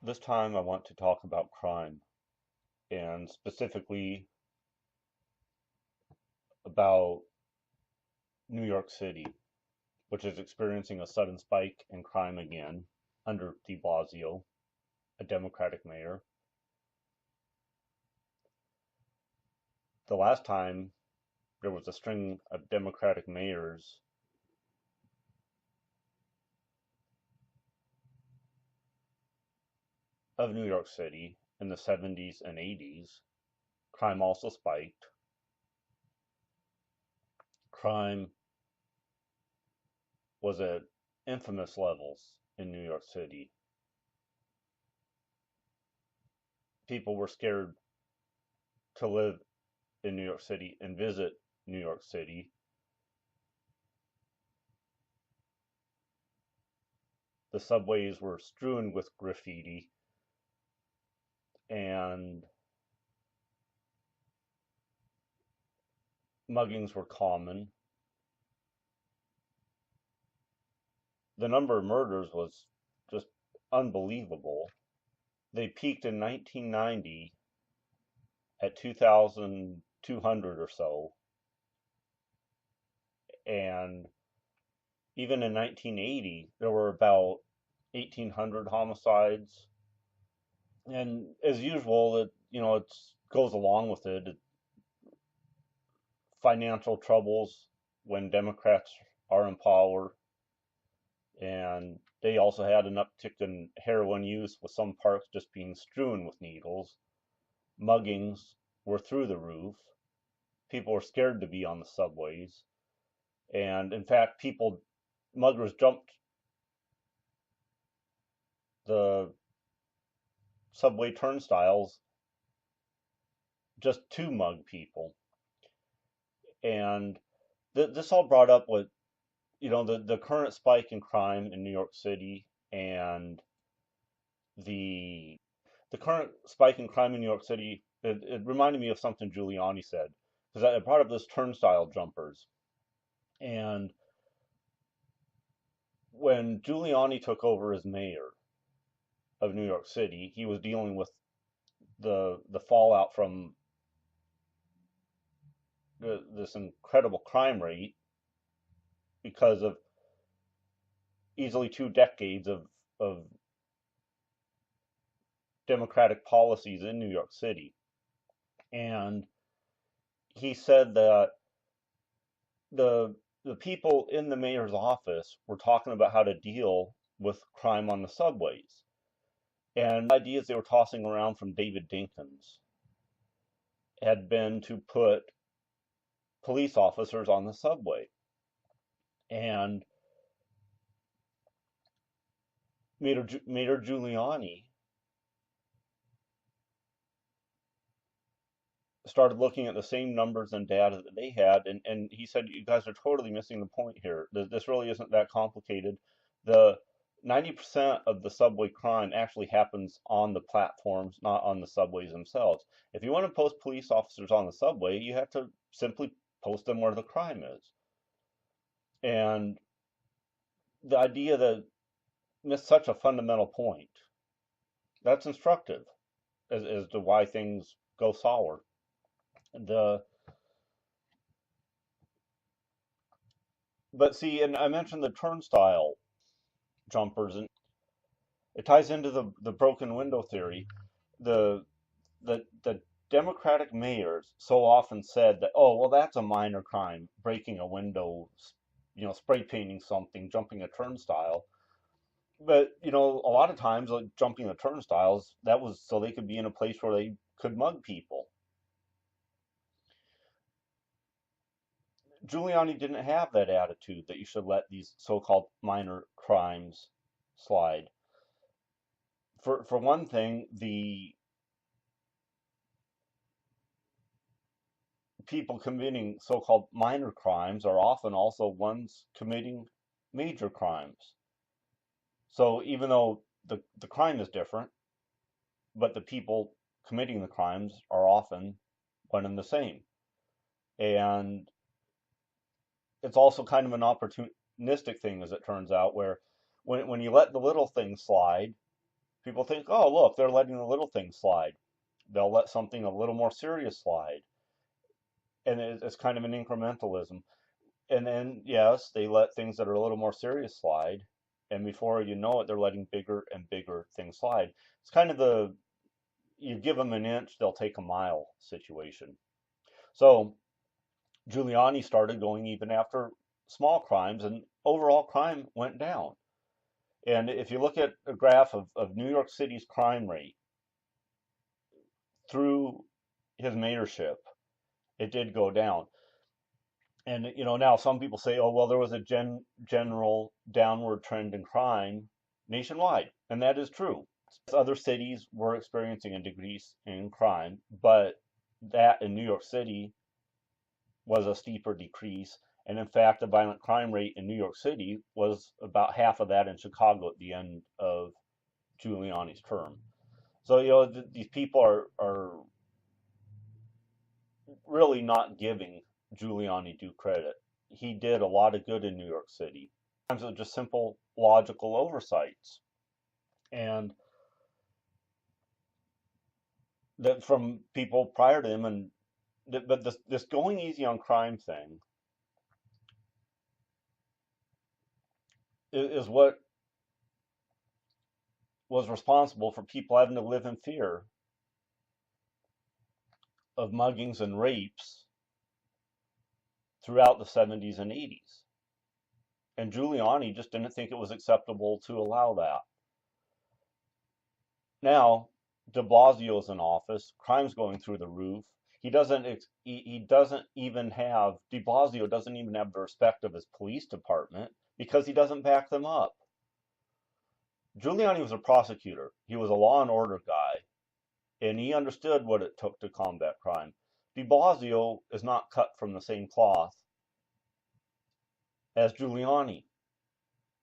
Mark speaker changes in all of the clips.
Speaker 1: This time I want to talk about crime and specifically about New York City, which is experiencing a sudden spike in crime again under de Blasio, a Democratic mayor. The last time there was a string of Democratic mayors of New York City in the 70s and 80s, crime also spiked. Crime was at infamous levels in New York City. People were scared to live in New York City and visit New York City. The subways were strewn with graffiti, and muggings were common. The number of murders was just unbelievable. They peaked in 1990 at 2,200 or so, and even in 1980 there were about 1,800 homicides. And as usual, it goes along with it. Financial troubles when Democrats are in power, and they also had an uptick in heroin use, with some parks just being strewn with needles. Muggings were through the roof. People were scared to be on the subways, and in fact, muggers jumped the subway turnstiles just to mug people. And this all brought up with the current spike in crime in New York City, and the the current spike in crime in New York City. It reminded me of something Giuliani said, because I brought up this turnstile jumpers. And when Giuliani took over as mayor of New York City, he was dealing with the fallout from this incredible crime rate because of easily 2 decades of democratic policies in New York City. And he said that the the people in the mayor's office were talking about how to deal with crime on the subways. And the ideas they were tossing around from David Dinkins had been to put police officers on the subway. And Mayor Giuliani started looking at the same numbers and data that they had, and he said, "You guys are totally missing the point here. This really isn't that complicated. The 90% of the subway crime actually happens on the platforms, not on the subways themselves. If you want to post police officers on the subway, you have to simply post them where the crime is." And the idea that missed such a fundamental point, that's instructive as to why things go sour. The But see, and I mentioned the turnstile jumpers, and it ties into the broken window theory. The the Democratic mayors so often said that, oh, well, that's a minor crime, breaking a window, spray painting something, jumping a turnstile. But a lot of times, like jumping the turnstiles, that was so they could be in a place where they could mug people. Giuliani didn't have that attitude that you should let these so-called minor crimes slide. For one thing, the people committing so-called minor crimes are often also ones committing major crimes. So even though the crime is different, but the people committing the crimes are often one and the same. And it's also kind of an opportunistic thing, as it turns out, where when you let the little things slide, People think, oh, look, they're letting the little things slide. They'll let something a little more serious slide. And it's kind of an incrementalism. And then, yes, they let things that are a little more serious slide. And before you know it, they're letting bigger and bigger things slide. It's kind of the you give them an inch, they'll take a mile situation. So Giuliani started going even after small crimes, and overall crime went down. And if you look at a graph of New York City's crime rate through his mayorship, it did go down. And now some people say, oh well, there was a general downward trend in crime nationwide, and that is true. Other cities were experiencing a decrease in crime, but that in New York City was a steeper decrease. And in fact, the violent crime rate in New York City was about half of that in Chicago at the end of Giuliani's term. So, these people are really not giving Giuliani due credit. He did a lot of good in New York City. Sometimes it was just simple logical oversights. And that from people prior to him, and but this going easy on crime thing is what was responsible for people having to live in fear of muggings and rapes throughout the 70s and 80s. And Giuliani just didn't think it was acceptable to allow that. Now, de Blasio's in office, crime's going through the roof. De Blasio doesn't even have the respect of his police department because he doesn't back them up. Giuliani was a prosecutor. He was a law and order guy, and he understood what it took to combat crime. De Blasio is not cut from the same cloth as Giuliani.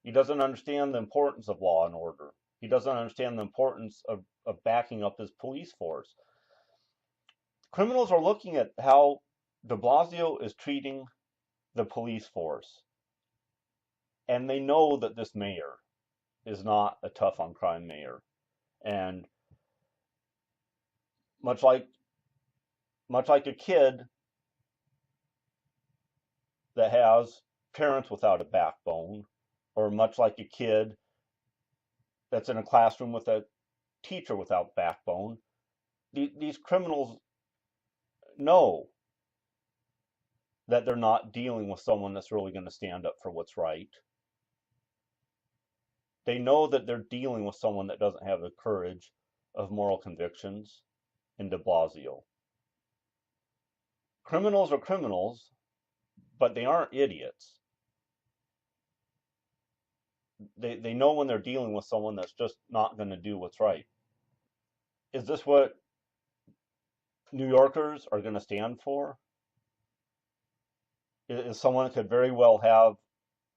Speaker 1: He doesn't understand the importance of law and order. He doesn't understand the importance of backing up his police force. Criminals are looking at how de Blasio is treating the police force, and they know that this mayor is not a tough on crime mayor. And much like a kid that has parents without a backbone, or much like a kid that's in a classroom with a teacher without backbone, these criminals know that they're not dealing with someone that's really going to stand up for what's right. They know that they're dealing with someone that doesn't have the courage of moral convictions in de Blasio. Criminals are criminals, but they aren't idiots. They know when they're dealing with someone that's just not going to do what's right. Is this what New Yorkers are going to stand for? Is someone that could very well have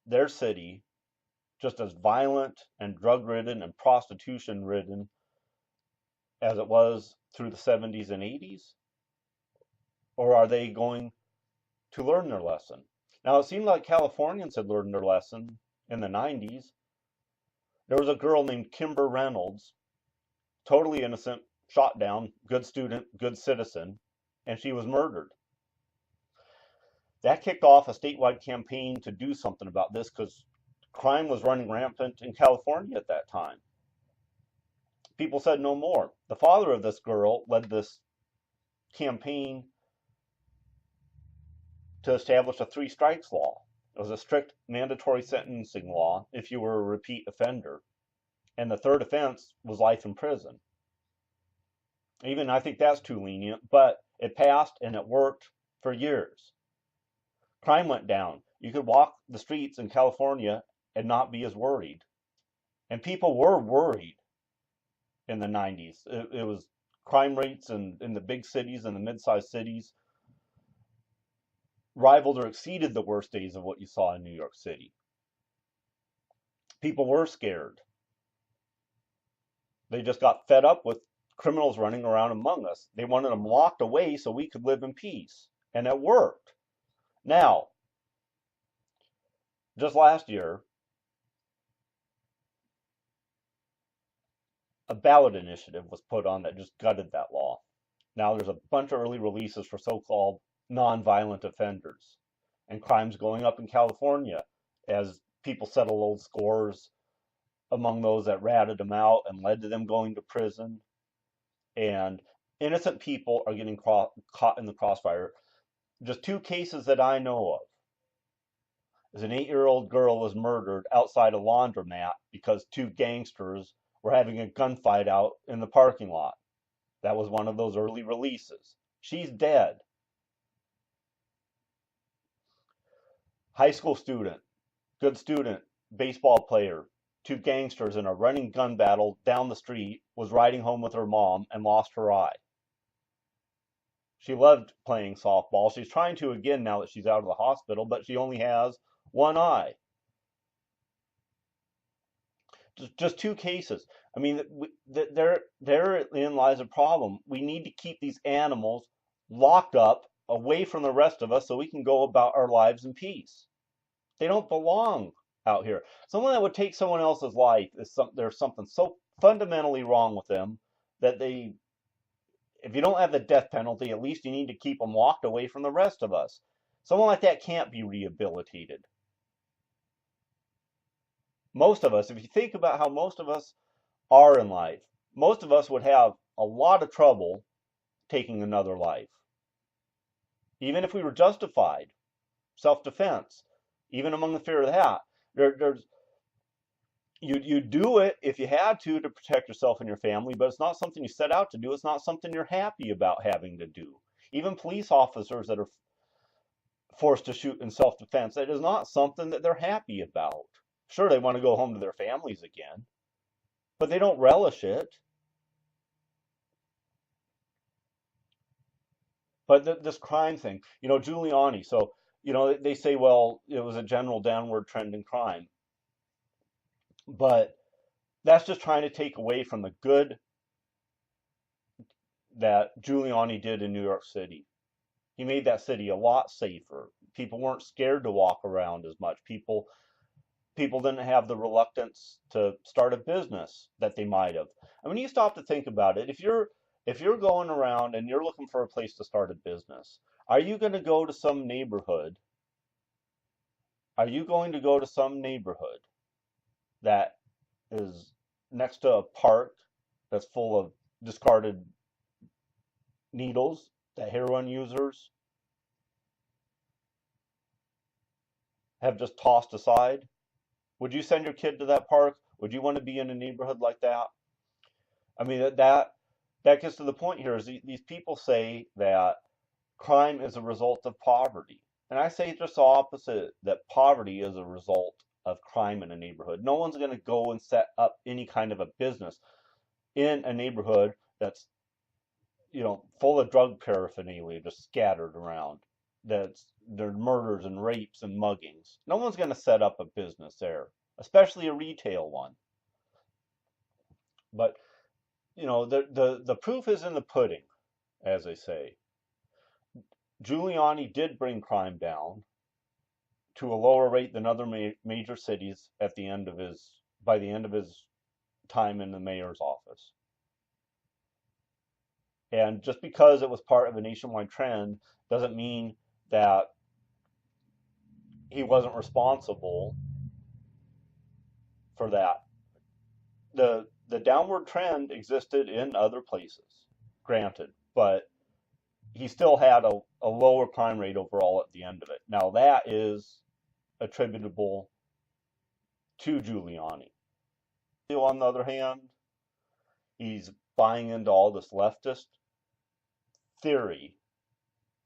Speaker 1: their city just as violent and drug-ridden and prostitution-ridden as it was through the 70s and 80s? Or are they going to learn their lesson? Now, it seemed like Californians had learned their lesson in the 90s. There was a girl named Kimber Reynolds, totally innocent, shot down, good student, good citizen, and she was murdered. That kicked off a statewide campaign to do something about this because crime was running rampant in California at that time. People said no more. The father of this girl led this campaign to establish a 3 strikes law. It was a strict mandatory sentencing law if you were a repeat offender. And the third offense was life in prison. Even I think that's too lenient, but it passed and it worked for years. Crime went down. You could walk the streets in California and not be as worried. And people were worried in the 90s. It was crime rates in the big cities and the mid-sized cities rivaled or exceeded the worst days of what you saw in New York City. People were scared. They just got fed up with criminals running around among us. They wanted them locked away so we could live in peace. And it worked. Now, just last year, a ballot initiative was put on that just gutted that law. Now there's a bunch of early releases for so-called nonviolent offenders, and crime's going up in California as people settle old scores among those that ratted them out and led to them going to prison. And innocent people are getting caught in the crossfire. Just two cases that I know of is an 8-year-old girl was murdered outside a laundromat because two gangsters were having a gunfight out in the parking lot. That was one of those early releases. She's dead. High school student, good student, baseball player, two gangsters in a running gun battle down the street, was riding home with her mom and lost her eye. She loved playing softball. She's trying to again now that she's out of the hospital, but she only has one eye. Just two cases. I mean, therein lies a problem. We need to keep these animals locked up away from the rest of us so we can go about our lives in peace. They don't belong out here. Someone that would take someone else's life there's something so fundamentally wrong with them that if you don't have the death penalty, at least you need to keep them locked away from the rest of us. Someone like that can't be rehabilitated. Most of us, if you think about how most of us are in life, most of us would have a lot of trouble taking another life. Even if we were justified, self-defense, even among the fear of that, you do it if you had to protect yourself and your family, but it's not something you set out to do. It's not something you're happy about having to do. Even police officers that are forced to shoot in self-defense, it is not something that they're happy about. Sure, they want to go home to their families again, but they don't relish it. But this crime thing, Giuliani, so, they say, well, it was a general downward trend in crime. But that's just trying to take away from the good that Giuliani did in New York City. He made that city a lot safer. People weren't scared to walk around as much. People didn't have the reluctance to start a business that they might have. I mean, you stop to think about it. If you're going around and you're looking for a place to start a business, are you going to go to some neighborhood? Are you going to go to some neighborhood that is next to a park that's full of discarded needles that heroin users have just tossed aside? Would you send your kid to that park? Would you want to be in a neighborhood like that? I mean, that gets to the point here is these people say that crime is a result of poverty. And I say just the opposite, that poverty is a result of crime in a neighborhood. No one's going to go and set up any kind of a business in a neighborhood that's, full of drug paraphernalia just scattered around. There's murders and rapes and muggings. No one's going to set up a business there, especially a retail one. But, the proof is in the pudding, as they say. Giuliani did bring crime down to a lower rate than other major cities by the end of his time in the mayor's office. And just because it was part of a nationwide trend doesn't mean that he wasn't responsible for that. The downward trend existed in other places, granted, but he still had a lower crime rate overall at the end of it. Now that is attributable to Giuliani. On the other hand, he's buying into all this leftist theory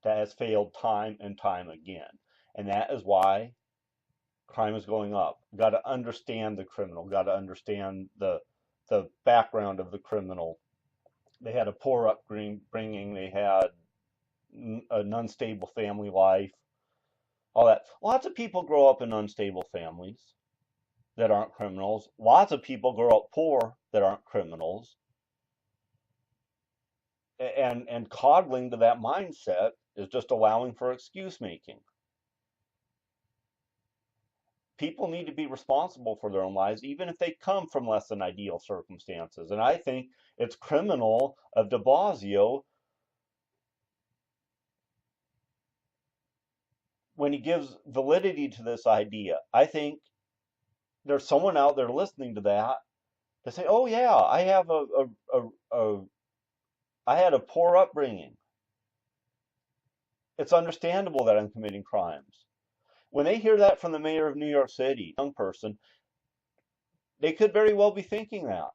Speaker 1: that has failed time and time again. And that is why crime is going up. Got to understand the criminal, got to understand the background of the criminal. They had a poor upbringing, they had an unstable family life, all that. Lots of people grow up in unstable families that aren't criminals. Lots of people grow up poor that aren't criminals. And coddling to that mindset is just allowing for excuse making. people need to be responsible for their own lives, even if they come from less than ideal circumstances. And I think it's criminal of de Blasio when he gives validity to this idea. I think there's someone out there listening to that to say, "Oh yeah, I have a I had a poor upbringing. It's understandable that I'm committing crimes." When they hear that from the mayor of New York City, a young person, they could very well be thinking that,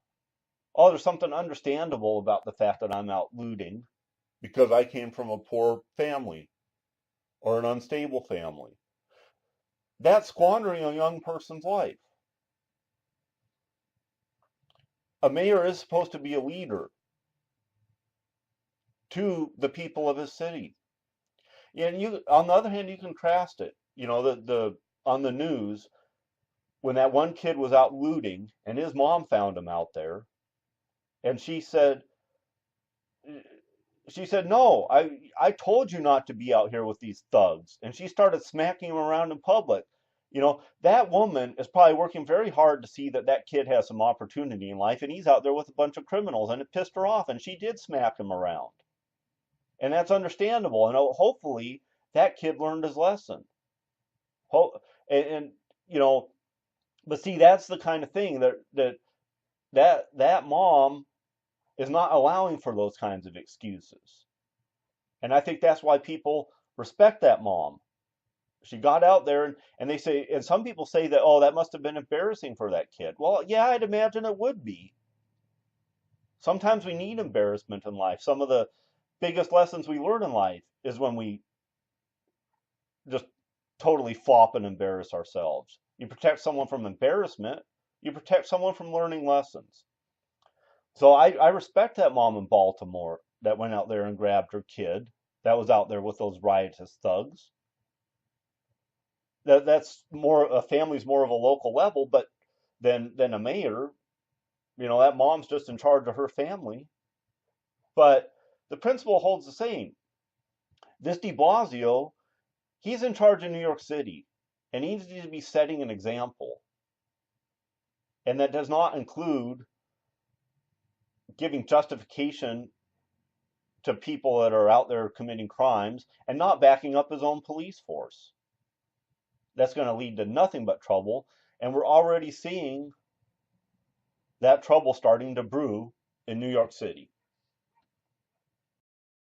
Speaker 1: "Oh, there's something understandable about the fact that I'm out looting because I came from a poor family or an unstable family." That's squandering a young person's life. A mayor is supposed to be a leader to the people of his city. And you, on the other hand, you contrast it. You know, the on the news when that one kid was out looting and his mom found him out there, and she said, "No, I told you not to be out here with these thugs." And she started smacking him around in public. You know, that woman is probably working very hard to see that that kid has some opportunity in life, and he's out there with a bunch of criminals, and it pissed her off, and she did smack him around. And that's understandable. And hopefully that kid learned his lesson. And you know, but see, that's the kind of thing that mom is not allowing for those kinds of excuses. And I think that's why people respect that mom. She got out there and they say, and some people say that, "Oh, that must have been embarrassing for that kid." Well, yeah, I'd imagine it would be. Sometimes we need embarrassment in life. Some of the biggest lessons we learn in life is when we just totally flop and embarrass ourselves. You protect someone from embarrassment, you protect someone from learning lessons. So I respect that mom in Baltimore that went out there and grabbed her kid that was out there with those riotous thugs. That's more, a family's more of a local level, but than a mayor. You know, that mom's just in charge of her family. But the principle holds the same. This de Blasio, he's in charge of New York City, and he needs to be setting an example. And that does not include giving justification to people that are out there committing crimes and not backing up his own police force. That's going to lead to nothing but trouble. And we're already seeing that trouble starting to brew in New York City.